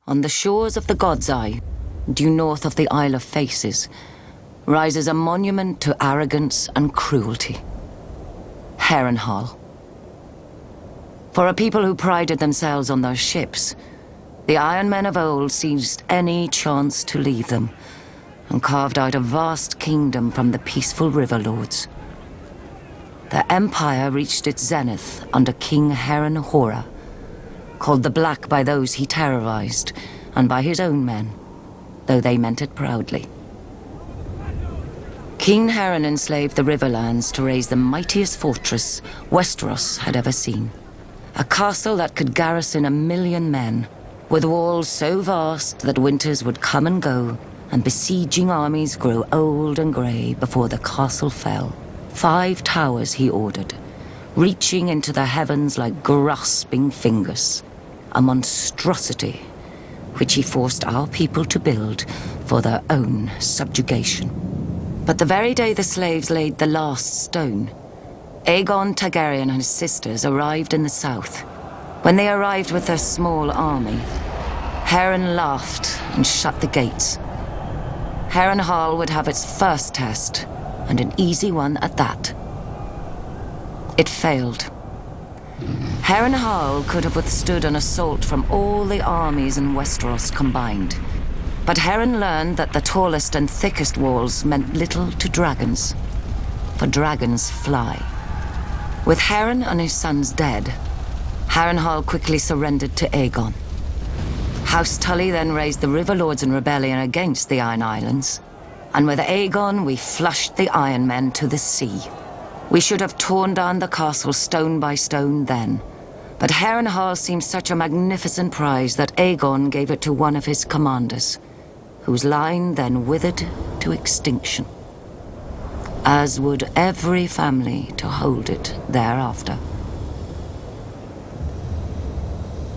on the shores of the God's Eye, due north of the Isle of Faces, rises a monument to arrogance and cruelty. Harrenhal. For a people who prided themselves on their ships, the Iron Men of old seized any chance to leave them, and carved out a vast kingdom from the peaceful river lords. The empire reached its zenith under King Harrenhal, called the Black by those he terrorized, and by his own men, though they meant it proudly. King Harren enslaved the Riverlands to raise the mightiest fortress Westeros had ever seen. A castle that could garrison 1,000,000 men, with walls so vast that winters would come and go, and besieging armies grow old and grey before the castle fell. 5 towers he ordered, reaching into the heavens like grasping fingers. A monstrosity which he forced our people to build for their own subjugation. But the very day the slaves laid the last stone, Aegon Targaryen and his sisters arrived in the south. When they arrived with their small army, Harren laughed and shut the gates. Harrenhal would have its first test, and an easy one at that. It failed. Harrenhal could have withstood an assault from all the armies in Westeros combined. But Harren learned that the tallest and thickest walls meant little to dragons, for dragons fly. With Harren and his sons dead, Harrenhal quickly surrendered to Aegon. House Tully then raised the River Lords in rebellion against the Iron Islands, and with Aegon we flushed the Iron Men to the sea. We should have torn down the castle stone by stone then, but Harrenhal seemed such a magnificent prize that Aegon gave it to one of his commanders, whose line then withered to extinction, as would every family to hold it thereafter.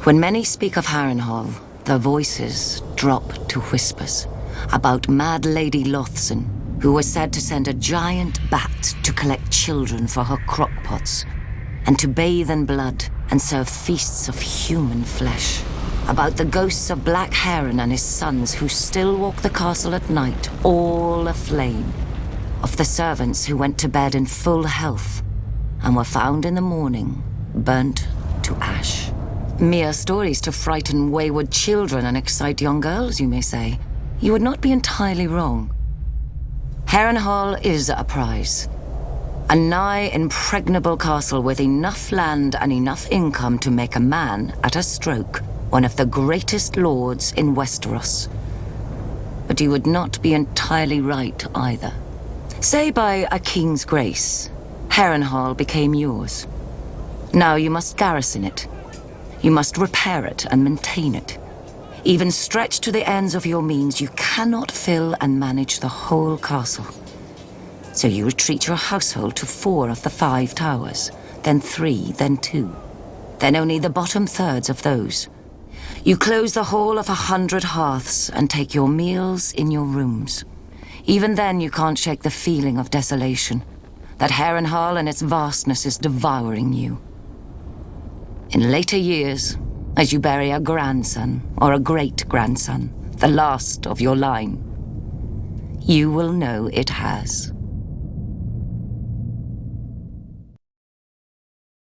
When many speak of Harrenhal, their voices drop to whispers about Mad Lady Lothson, who was said to send a giant bat to collect children for her crockpots, and to bathe in blood and serve feasts of human flesh. About the ghosts of Black Harren and his sons who still walk the castle at night, all aflame. Of the servants who went to bed in full health and were found in the morning, burnt to ash. Mere stories to frighten wayward children and excite young girls, you may say. You would not be entirely wrong. Harrenhal is a prize. A nigh impregnable castle with enough land and enough income to make a man, at a stroke, one of the greatest lords in Westeros. But you would not be entirely right either. Say by a king's grace, Harrenhal became yours. Now you must garrison it. You must repair it and maintain it. Even stretched to the ends of your means, you cannot fill and manage the whole castle. So you retreat your household to 4 of the 5 towers, then 3, then 2, then only the bottom thirds of those. You close the whole of 100 hearths and take your meals in your rooms. Even then you can't shake the feeling of desolation, that Harrenhal and its vastness is devouring you. In later years, as you bury a grandson or a great-grandson, the last of your line, you will know it has.